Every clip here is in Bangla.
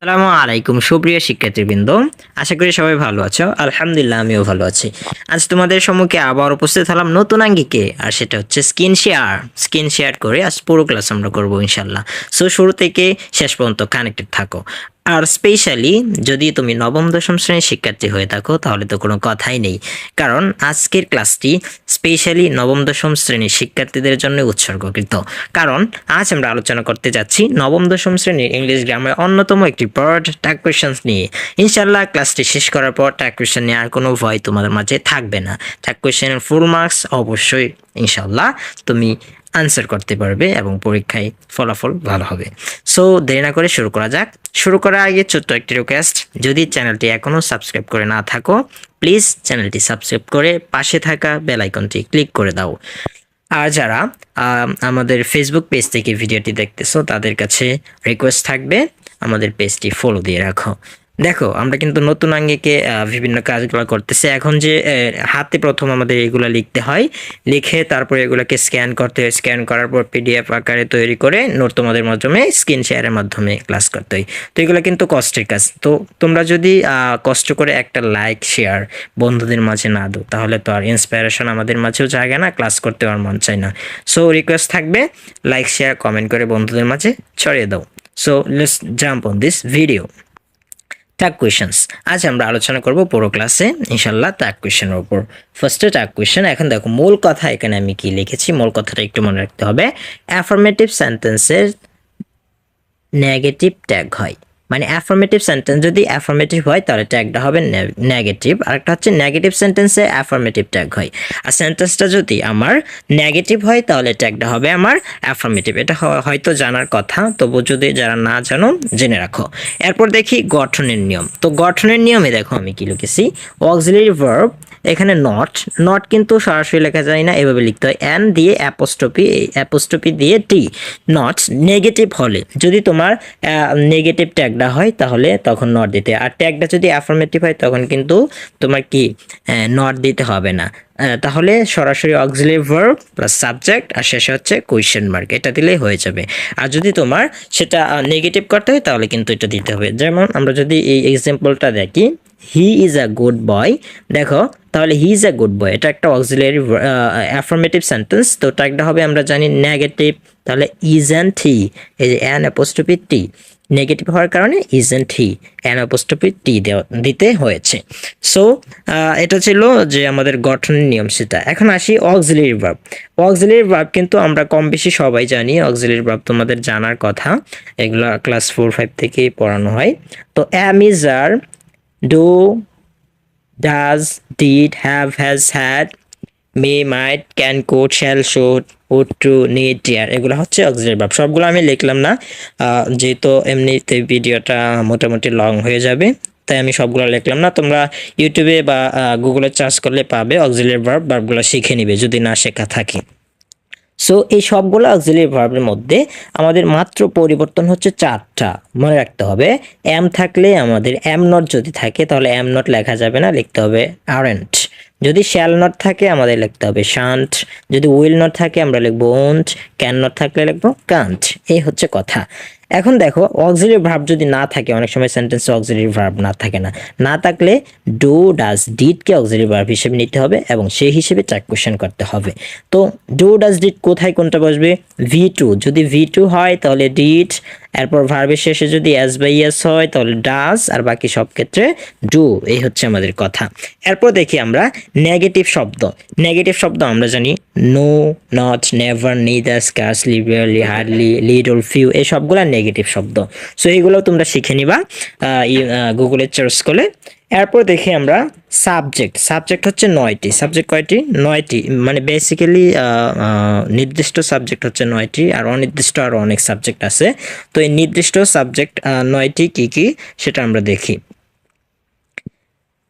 আসসালামু আলাইকুম সুপ্রিয় শিক্ষার্থীবৃন্দ, আশা করি সবাই ভালো আছো। আলহামদুলিল্লাহ আমিও ভালো আছি। আজ তোমাদের সম্মুখে আবার উপস্থিত হলাম নতুন আঙ্গিকে, আর সেটা হচ্ছে স্ক্রিন শেয়ার করে আজ পুরো ক্লাস আমরা করবো ইনশাল্লাহ। সো শুরু থেকে শেষ পর্যন্ত কানেক্টেড থাকো। আর স্পেশালি যদি তুমি নবম দশম শ্রেণীর শিক্ষার্থী হয়ে থাকো তাহলে তো কোনো কথাই নেই, কারণ আজকের ক্লাসটি স্পেশালি নবম দশম শ্রেণীর শিক্ষার্থীদের জন্য উৎসর্গকৃত। কারণ আজ আমরা আলোচনা করতে যাচ্ছি নবম দশম শ্রেণীর ইংলিশ গ্রামের অন্যতম একটি পার্ট ট্যাগ কোয়েশ্চেন্স নিয়ে। ইনশাল্লাহ ক্লাসটি শেষ করার পর ট্যাগ কোয়েশ্চেন নিয়ে আর কোনো ভয় তোমাদের মাঝে থাকবে না। ট্যাগ কোয়েশ্চেনের ফুল মার্কস অবশ্যই ইনশাল্লাহ তুমি আনসার করতে পারবে এবং পরীক্ষায় ফলাফল ভালো হবে। সো দেরি না করে শুরু করা যাক। শুরু করার আগে ছোট্ট একটি রিকোয়েস্ট, যদি চ্যানেলটি এখনও সাবস্ক্রাইব করে না থাকো প্লিজ চ্যানেলটি সাবস্ক্রাইব করে পাশে থাকা বেল আইকনটি ক্লিক করে দাও। আর যারা আমাদের ফেসবুক পেজ থেকে ভিডিওটি দেখতেছো তাদের কাছে রিকোয়েস্ট থাকবে আমাদের পেজটি ফলো দিয়ে রাখো। দেখো আমরা কিন্তু নতুন আঙ্গিকে বিভিন্ন কাজগুলো করতেছি। এখন যে হাতে প্রথম আমাদের এগুলো লিখতে হয়, লিখে তারপরে এগুলোকে স্ক্যান করতে হয়, স্ক্যান করার পর পিডিএফ আকারে তৈরি করে নোট তোমাদের মাধ্যমে স্ক্রিন শেয়ারের মাধ্যমে ক্লাস করতে হয়। তো এগুলো কিন্তু কষ্টের কাজ। তো তোমরা যদি কষ্ট করে একটা লাইক শেয়ার বন্ধুদের মাঝে না দাও তাহলে তো আর ইন্সপিরেশন আমাদের মাঝেও জাগে না, ক্লাস করতে আর মন চায় না। সো রিকোয়েস্ট থাকবে লাইক শেয়ার কমেন্ট করে বন্ধুদের মাঝে ছড়িয়ে দাও। So let's jump on this video. Tag questions আজ আমরা আলোচনা করব পুরো ক্লাসে ইনশাল্লাহ ট্যাগ কোয়েশনের উপর। ফার্স্টে ট্যাগ কোয়েশন। এখন দেখো মূল কথা এখানে আমি কি লিখেছি, মূল কথাটা একটু মনে রাখতে হবে। অ্যাফার্মেটিভ সেন্টেন্সের নেগেটিভ ট্যাগ হয়, মানে অ্যাফার্মেটিভ সেন্টেন্স যদি অ্যাফার্মেটিভ হয় তাহলে ট্যাগটা হবে নেগেটিভ, আর একটা হচ্ছে নেগেটিভ সেন্টেন্সে অ্যাফার্মেটিভ ট্যাগ হয়। আর সেন্টেন্সটা যদি আমার নেগেটিভ হয় তাহলে ট্যাগটা হবে আমার অ্যাফার্মেটিভ। এটা হয়তো জানার কথা, তবু যদি যারা না জানো জেনে রাখো। এরপর দেখি গঠনের নিয়ম। তো গঠনের নিয়মে দেখো আমি কি লিখেছি, অক্সিলারি ভার্ব এখানে নট কিন্তু সরাসরি লেখা যায় না, এভাবে লিখতে হয় এন দিয়ে অ্যাপোস্ট্রফি দিয়ে টি। নট নেগেটিভ হলে, যদি তোমার নেগেটিভ ট্যাগটা হয় তাহলে তখন নট দিতে, আর ট্যাগটা যদি অ্যাফার্মেটিভ হয় তখন কিন্তু তোমার কি নট দিতে হবে না। তাহলে সরাসরি অক্সিলারি ভার্ব প্লাস সাবজেক্ট আর শেষে হচ্ছে কোয়েশ্চেন মার্ক, এটা দিলেই হয়ে যাবে। আর যদি তোমার সেটা নেগেটিভ করতে হয় তাহলে কিন্তু এটা দিতে হবে। যেমন আমরা যদি এই এক্সাম্পলটা দেখি, he is a good boy, দেখো তাহলে he is a good boy এটা একটা অক্সিলারি অ্যাফার্মেটিভ সেন্টেন্স। তো ট্যাগটা হবে আমরা জানি নেগেটিভ, তাহলে ইজন্ট হি, এই যে অ্যান অ্যাপোস্ট্রফি টি নেগেটিভ হওয়ার কারণে ইজন্ট হি অ্যান অ্যাপোস্ট্রফি টি দিতে হয়েছে। সো এটা ছিল যে আমাদের গঠনের নিয়ম সেটা। এখন আসি অক্সিলারি ভার্ব। অক্সিলারি ভার্ব কিন্তু আমরা কম বেশি সবাই জানি, অক্সিলারি ভার্ব তোমাদের জানার কথা, এগুলো ক্লাস 4-5 থেকেই পড়ানো হয়। তো am, is, are, do, does, did, have, has, had, may, might, can, could, shall, should, would, to, need, dare, এগুলো হচ্ছে অক্সিলারি ভার্ব। সবগুলো আমি লিখলাম না, যেহেতু এমনিতে ভিডিওটা মোটামুটি লং হয়ে যাবে তাই আমি সবগুলো লিখলাম না। তোমরা ইউটিউবে বা গুগলে সার্চ করলে পাবে, অক্সিলারি ভার্বগুলো শিখে নিবে যদি না শেখা থাকে। সো এই সবগুলো অক্সিলারি ভার্বের মধ্যে আমাদের মাত্র পরিবর্তন হচ্ছে 4টা, মনে রাখতে হবে। এম থাকলে আমাদের এম নট যদি থাকে তাহলে এম নট লেখা যাবে না, লিখতে হবে আরেন্ট। যদি শ্যাল নট থাকে আমাদের লিখতে হবে শান্ট, যদি উইল নট থাকে আমরা লিখবো ওন্ট, ক্যান নট থাকলে লিখবো কান্ট। এই হচ্ছে কথা। এখন দেখো অক্সিলারি ভার্ব যদি না থাকে, অনেক সময় সেন্টেন্সে অক্সিলারি ভার্ব না থাকে না থাকলে ডু, ডাজ, ডিডকে অক্সিলারি ভার্ব হিসেবে নিতে হবে এবং সেই হিসেবে ট্যাগ কোয়েশ্চেন করতে হবে। তো ডু, ডাজ, ডিড কোথায় কোনটা বসবে, V2, যদি V2 হয় তাহলে ডিড, এরপর ভার্বের শেষে যদি এস বাই এস হয় তাহলে ডাজ, আর বাকি সব ক্ষেত্রে ডু। এই হচ্ছে আমাদের কথা। এরপর দেখি আমরা নেগেটিভ শব্দ। নেগেটিভ শব্দ আমরা জানি no, not, never, neither, scarcely, rarely, hardly, little, few, এই সবগুলো নেগেটিভ শব্দ। সো এইগুলো তোমরা শিখে নিবা গুগলে সার্চ করলে। এরপর দেখি আমরা সাবজেক্ট হচ্ছে 9টি। সাবজেক্ট কয়টি? 9টি, মানে বেসিক্যালি নির্দিষ্ট সাবজেক্ট হচ্ছে 9টি, আর অনির্দিষ্ট আরও অনেক সাবজেক্ট আছে। তো এই নির্দিষ্ট সাবজেক্ট 9টি কি কি সেটা আমরা দেখি।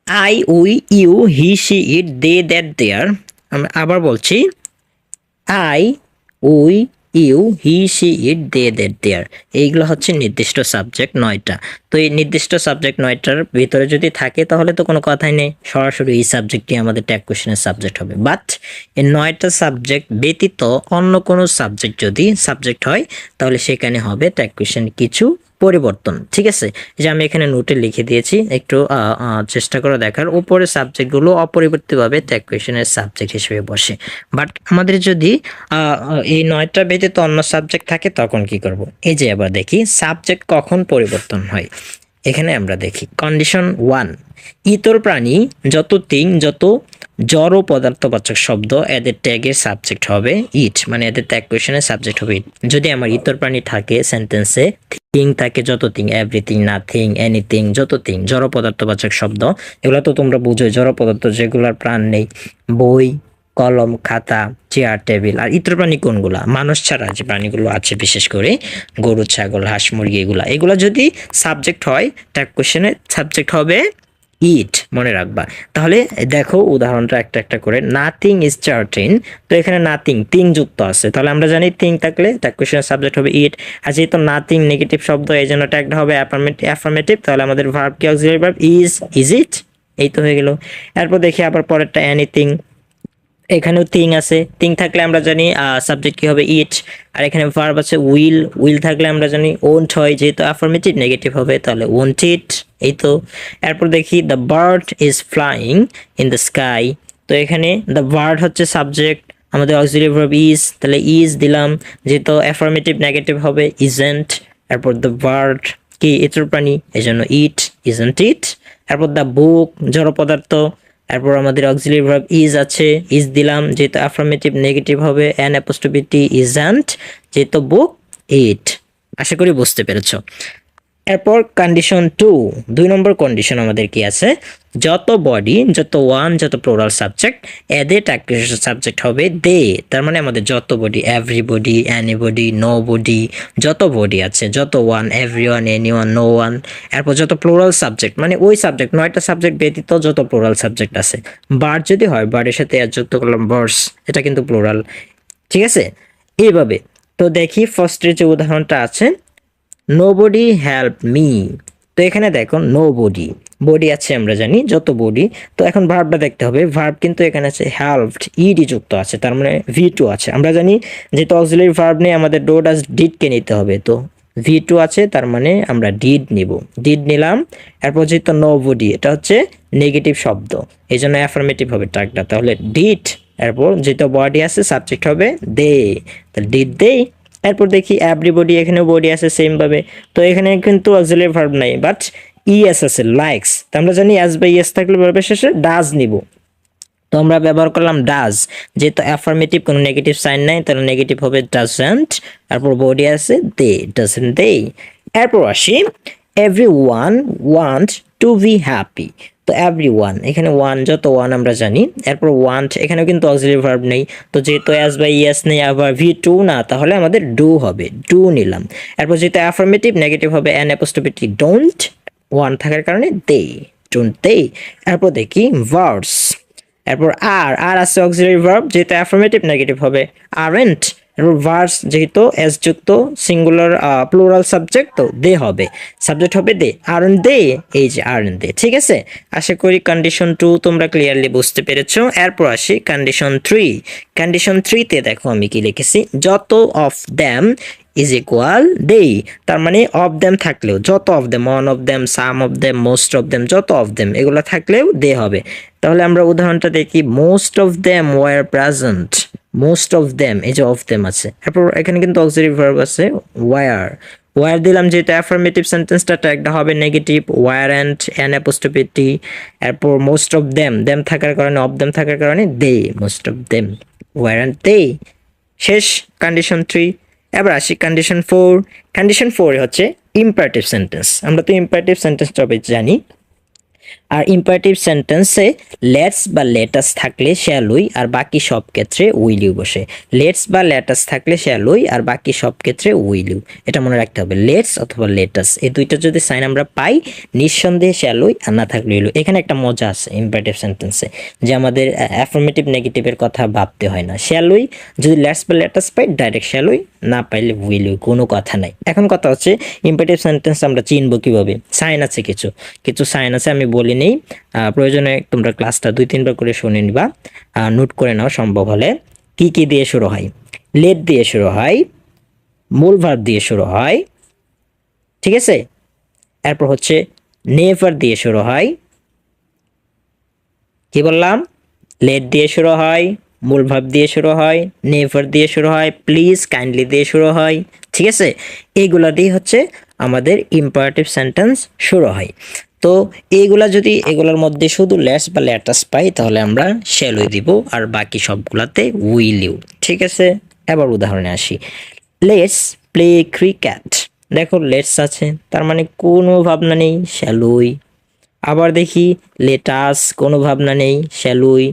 I, we, you, he, she, it, they, that, there. আমরা আবার বলছি, I, we, you, he, she, it, they, that, there, এইগুলো হচ্ছে নির্দিষ্ট সাবজেক্ট 9টা। তো এই নির্দিষ্ট সাবজেক্ট 9টার ভিতরে যদি থাকে তাহলে তো কোনো কথাই নেই, সরাসরি এই সাবজেক্টটি আমাদের ট্যাগ কোয়েশ্চেনের সাবজেক্ট হবে। বাট এই 9টা সাবজেক্ট ব্যতীত অন্য কোনো সাবজেক্ট যদি সাবজেক্ট হয় তাহলে সেখানে হবে ট্যাগ কোয়েশ্চেন কিছু পরিবর্তন, ঠিক আছে। যে আমি এখানে নোটে লিখে দিয়েছি, একটু চেষ্টা করে দেখার। উপরে সাবজেক্টগুলো অপরিবর্তিতভাবে ট্যাগ কোয়েশ্চেনের সাবজেক্ট হিসেবে বসে, বাট আমাদের যদি এই 9টা ব্যতীত অন্য সাবজেক্ট থাকে তখন কি করব। এই যে আবার দেখি সাবজেক্ট কখন পরিবর্তন হয়। এখানে আমরা দেখি কন্ডিশন 1, ইতর প্রাণী যত জড় পদার্থবাচক শব্দ এদের ট্যাগের সাবজেক্ট হবে ইট, মানে এদের ট্যাগ কোয়েশ্চেনের সাবজেক্ট হবে ইট। যদি আমার ইতর প্রাণী থাকে সেন্টেন্সে, থিং থাকে যত থিং, এভরিথিং, নাথিং, এনিথিং, যত থিং, জড় পদার্থবাচক শব্দ, এগুলো তো তোমরা বুঝো, জড় পদার্থ যেগুলোর প্রাণ নেই, বই, কলম, খাতা, চেয়ার, টেবিল। আর ইতর প্রাণী কোনগুলা? মানুষ ছাড়া যে প্রাণীগুলো আছে, বিশেষ করে গরু, ছাগল, হাঁস, মুরগি, এগুলা যদি সাবজেক্ট হয়, ট্যাগ কোয়েশ্চেনের সাবজেক্ট হবে ইট, মনে রাখবা। তাহলে দেখো উদাহরণটা একটা একটা করে। নাথিং ইজ চার্টিন, তো এখানে নাথিং তিং যুক্ত আছে, তাহলে আমরা জানি তিং থাকলে ট্যাগ কোয়েশ্চেনের সাবজেক্ট হবে ইট। আর যেহেতু নাথিং নেগেটিভ শব্দ, এই জন্য ট্যাগটা হবে অ্যাফার্মেটিভ, তাহলে আমাদের ভার্ব কি অক্সিলারি ভার্ব ইজ ইট, এই তো হয়ে গেল। এরপর দেখি আবার পরেরটা এনিথিং, এখানেও থিং আছে, থিং থাকলে আমরা জানি সাবজেক্ট কি হবে ইট। আর এখানে ভার্ব আছে উইল থাকলে আমরা জানি ওন্ট হয়, যেহেতু অ্যাফার্মেটিভ নেগেটিভ হবে তাহলে ওন্ট ইট, এই তো। এরপর দেখি the bird is flying in the sky, তো এখানে দ্য বার্ড হচ্ছে সাবজেক্ট, আমাদের অক্সিলারি ভার্ব ইজ, তাহলে ইজ দিলাম, যেহেতু অ্যাফার্মেটিভ নেগেটিভ হবে ইজেন্ট। এরপর দ্য বার্ড কি ইতর প্রাণী, এই জন্য ইট, ইজেন্ট ইট। এরপর দ্য বুক জড় পদার্থ, এরপর আমাদের অক্সিলারি ভার্ব ইজ আছে, ইজ দিলাম, যেহেতু অ্যাফার্মেটিভ নেগেটিভ হবে অ্যান অ্যাপোস্ট্রফি টি, ইজন্ট, যেহেতু বুক ইট। আশা করি বুঝতে পেরেছো। এরপর কন্ডিশন 2, 2 নম্বর কন্ডিশন আমাদের কি আছে, যত বডি, যত ওয়ান, যত প্লোরাল সাবজেক্ট এদের ট্যাগ কোয়েশ্চেন সাবজেক্ট হবে দে। তার মানে আমাদের যত body, everybody, anybody, nobody, যত বডি আছে, যত one, everyone, anyone, no one. এরপর যত প্লোরাল সাবজেক্ট, মানে ওই সাবজেক্ট 9টা সাবজেক্ট ব্যতীত যত প্লোরাল সাবজেক্ট আছে। বার্ড যদি হয়, বার্ডের সাথে এর যুক্ত করলাম বার্ডস, এটা কিন্তু প্লোরাল, ঠিক আছে। এইভাবে তো দেখি ফার্স্টের যে উদাহরণটা আছে, নোবডি হেল্প মি, তো এখানে দেখো নোবডি, বডি আছে আমরা জানি যত বডি, তো এখন ভার্বটা দেখতে হবে। ভার্ব কিন্তু এখানে আছে হেল্পড, ইডি যুক্ত আছে, তার মানে ভি2 আছে। আমরা জানি যেহেতু অক্সিলারি ভার্ব নেই, আমাদের ডো ডাজ ডিডকে নিতে হবে, তো ভি2 আছে, তার মানে আমরা ডিড নিব, ডিড নিলাম। এরপর যেহেতু নোবডি এটা হচ্ছে নেগেটিভ শব্দ, এই জন্য অ্যাফার্মেটিভ হবে ট্যাগটা, তাহলে ডিড। এরপর যেহেতু বডি আছে সাবজেক্ট হবে দে, তাহলে ডিড দে। এরপর দেখি এভরিবডি, এখানেও বডি আছে সেম ভাবে, তো এখানে কিন্তু অক্সিলারি ভার্ব নাই, বাট ইএস আছে, লাইকস, তো আমরা জানি এস বা ইএস থাকলে ভার্বের শেষে ডাজ নিব, তো আমরা ব্যবহার করলাম ডাজ, যেহেতু অ্যাফার্মেটিভ কোনো নেগেটিভ সাইন নাই, তাহলে নেগেটিভ হবে ডাজন্ট। তারপর বডি আছে দে, ডাজন্ট দে। এরপর আসি everyone want to be happy, তো এভরিওয়ান, এখানে ওয়ান, যত ওয়ান আমরা জানি। এরপর ওয়ান্ট, এখানেও কিন্তু অক্সিলারি ভার্ব নেই, তো যেহেতু এস বাই ইএস নেই, আবার ভি2 না, তাহলে আমাদের ডু হবে, ডু নিলাম। এরপর যেহেতু অ্যাফার্মেটিভ নেগেটিভ হবে an apostrophe T, don't, one থাকার কারণে দে, ডোন্ট দে। এরপর দেখি ভার্বস, এরপর আর আছে অক্সিলারি ভার্ব, যেহেতু অ্যাফার্মেটিভ নেগেটিভ হবে আরন্ট। এরপর ভার্স, যেহেতু এস যুক্ত সিঙ্গুলার প্লুরাল সাবজেক্ট, তো দে হবে, সাবজেক্ট হবে দে, আরন্ট দে, এই যে আরন্ট দে, ঠিক আছে। আশা করি কন্ডিশন 2 তোমরা ক্লিয়ারলি বুঝতে পেরেছো। এরপর আসি কন্ডিশন 3। কন্ডিশন 3তে দেখো আমি কি লিখেছি, যত অফ দ্যাম ইজ ইকুয়াল দে, তার মানে অফ দ্যাম থাকলেও, যত of them, one of them, some of them, most of them, যত অফ দ্যাম এগুলো থাকলেও দে হবে। তাহলে আমরা উদাহরণটা দেখি, most of them were present, most of them, এই যে অফ দ্যাম আছে, তারপর এখানে কিন্তু অক্সিলারি ভার্ব আছে ওয়ার দিলাম, যেহেতু অ্যাফার্মেটিভ সেন্টেন্সটা ট্যাগটা হবে নেগেটিভ, ওয়ারেন্ট, অ্যান অ্যাপোস্ট্রফি টি। এরপর মোস্ট অফ দ্যাম, দ্যাম থাকার কারণে, অফ দ্যাম থাকার কারণে দে, মোস্ট অফ দ্যাম, ওয়ারেন্ট দে। শেষ কন্ডিশন 3। এবার আসি কন্ডিশন 4। কন্ডিশন 4 হচ্ছে ইম্পারেটিভ সেন্টেন্স। আমরা তো ইম্পারেটিভ সেন্টেন্স টপিক জানি, আর ইম্পারেটিভ সেন্টেন্সে লেটস বা লেটাস থাকলে শ্যালুই, আর বাকি সব ক্ষেত্রে উইলিউ বসে। লেটস বা লেটাস থাকলে শ্যালুই, আর বাকি সব ক্ষেত্রে উইলিউ, এটা মনে রাখতে হবে। লেটস অথবা লেটাস এই দুইটা যদি সাইন আমরা পাই, নিঃসন্দেহে শ্যালুই, আর না থাকলে উইলিউ। এখানে একটা মজা আছে ইম্পারেটিভ সেন্টেন্সে, যে আমাদের অ্যাফার্মেটিভ নেগেটিভের কথা ভাবতে হয় না। শ্যালুই যদি লেটস বা লেটাস পাই, ডাইরেক্ট শ্যালুই, না পাইলে উইলিউ, কোনো কথা নাই। এখন কথা হচ্ছে ইম্পারেটিভ সেন্টেন্স আমরা চিনবো কিভাবে? সাইন আছে, কিছু কিছু সাইন আছে, আমি বলি নেই, প্রয়োজনে তোমরা ক্লাসটা 2-3 বার করে শুনে নিবা, নোট করে নাও সম্ভব হলে। কি কি দিয়ে শুরু হয়? লেট দিয়ে শুরু হয়, মূল ভার্ব দিয়ে শুরু হয়, ঠিক আছে। এরপর হচ্ছে নেভার দিয়ে শুরু হয়, কি বললাম, লেট দিয়ে শুরু হয়, মূল ভাব দিয়ে শুরু হয়, নেভার দিয়ে শুরু হয়, প্লিজ কাইন্ডলি দিয়ে শুরু হয়। ঠিক আছে, এইগুলা দিয়ে হচ্ছে আমাদের ইম্পারেটিভ সেন্টেন্স শুরু হয়। তো এইগুলা যদি এগুলোর মধ্যে শুধু লেটস বা লেটাস পাই তাহলে আমরা শ্যালই দিব, আর বাকি সবগুলাতে উইল ইউ। ঠিক আছে, এবার উদাহরণে আসি। Let's play cricket. দেখো লেটস আছে, তার মানে কোনো ভাবনা নেই, শ্যালই। আবার দেখি লেটাস, কোনো ভাবনা নেই, শ্যালুই।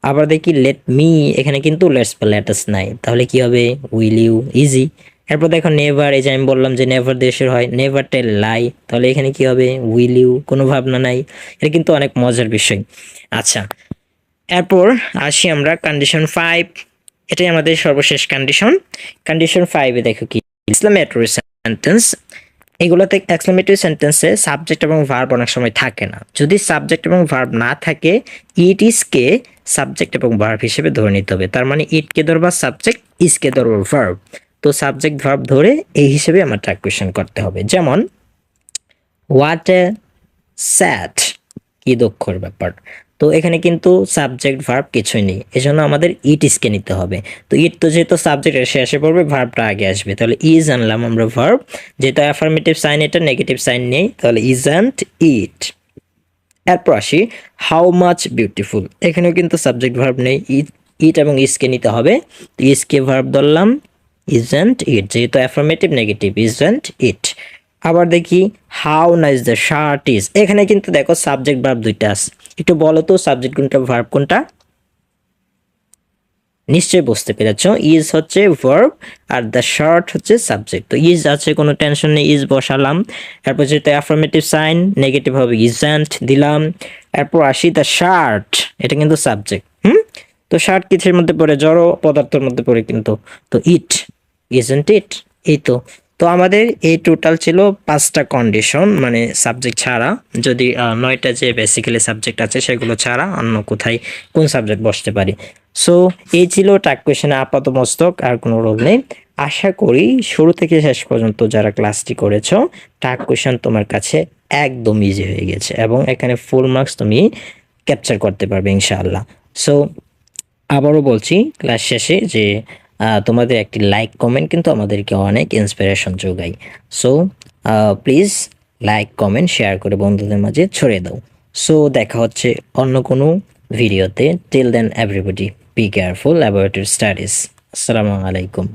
আবার দেখি লেট মি, এখানে কিন্তু লেটস বা লেটাস নাই, তাহলে কি হবে, উইল ইউ, ইজি। এরপর দেখো নেভার, এই যে আমি বললাম যে নেভার দেশের হয়, নেভার টেল লাই, তাহলে এখানে কি হবে, উইল ইউ, কোনো ভাবনা নাই। এটা কিন্তু অনেক মজার বিষয়। আচ্ছা, এরপর আসি আমরা কন্ডিশন 5, এটাই আমাদের সর্বশেষ কন্ডিশন। কন্ডিশন 5-এ দেখো কি, এক্সক্লেমেটরি সেন্টেন্স। এগুলোতে এক্সক্লেমেটরি সেন্টেন্সে সাবজেক্ট এবং ভার্ব অনেক সময় থাকে না। যদি সাবজেক্ট এবং ভার্ব না থাকে, ইট ইজ কে সাবজেক্ট এবং ভার্ব হিসেবে ধরে নিতে হবে। তার মানে ইট কে ধরবা সাবজেক্ট, ইজ কে ধরবা ভার্ব। তো সাবজেক্ট ভার্ব ধরে এই হিসেবে আমার ট্রাক কোয়েশ্চেন করতে হবে। যেমন হোয়াট এ স্যাড, কি দুঃখের ব্যাপার। তো এখানে কিন্তু সাবজেক্ট ভার্ব কিছুই নেই, এজন্য আমাদের ইট ইজকে নিতে হবে। তো ইট তো যেহেতু সাবজেক্ট শেষে পড়বে, ভার্বটা আগে আসবে, তাহলে ইজ আনলাম আমরা ভার্ব। যেহেতু অ্যাফার্মেটিভ সাইন, এটা নেগেটিভ সাইন নেই, তাহলে ইজন্ট ইট। এরপর আসি হাউ মাচ বিউটিফুল, এখানেও কিন্তু সাবজেক্ট ভার্ব নেই, ইট ইট এবং ইজকে নিতে হবে। তো ইজকে ভার্ব ধরলাম, ইজন্ট ইট, যেহেতু অ্যাফার্মেটিভ নেগেটিভ, ইজন্ট ইট। আবার দেখি how nice the shirt is, এখানে কিন্তু দেখো সাবজেক্ট ভার্ব দুইটা আছে। একটু বলো তো সাবজেক্ট কোনটা ভার্ব কোনটা? নিশ্চয়ই বুঝতে পেরেছো, ইজ হচ্ছে ভার্ব আর দ্য শার্ট হচ্ছে সাবজেক্ট। তো ইজ আছে, কোনো টেনশন নেই, ইজ বসালাম। এরপর যেহেতু অ্যাফার্মেটিভ সাইন, নেগেটিভ হবে ইজন্ট দিলাম। এরপর আসি দ্য শার্ট, এটা কিন্তু সাবজেক্ট। তো শার্ট কিসের মধ্যে পড়ে, জড় পদার্থের মধ্যে পড়ে কিন্তু। তো ইট, ইজন্ট ইট, এই তো। তো আমাদের এই টোটাল ছিল 5টা কন্ডিশন, মানে সাবজেক্ট ছাড়া। যদি 9টা যে বেসিক্যালি সাবজেক্ট আছে সেগুলো ছাড়া অন্য কোথায় কোন সাবজেক্ট বসতে পারি। সো এই ছিল ট্যাগ কোয়েশনে আপাত মস্তক, আর কোনো রোল নেই। আশা করি শুরু থেকে শেষ পর্যন্ত যারা ক্লাসটি করেছো, ট্যাগ কোয়েশন তোমার কাছে একদম ইজি হয়ে গেছে এবং এখানে ফুল মার্কস তুমি ক্যাপচার করতে পারবে ইনশাআল্লাহ। সো আবারও বলছি ক্লাস শেষে যে তোমাদের একটি লাইক কমেন্ট কিন্তু আমাদেরকে অনেক ইন্সপিরেশন যোগায়। So please like comment share করে বন্ধুদের মাঝে ছড়িয়ে দাও। সো দেখা হচ্ছে অন্য কোনো ভিডিওতে। Till then everybody be careful about your studies. আসসালামু আলাইকুম।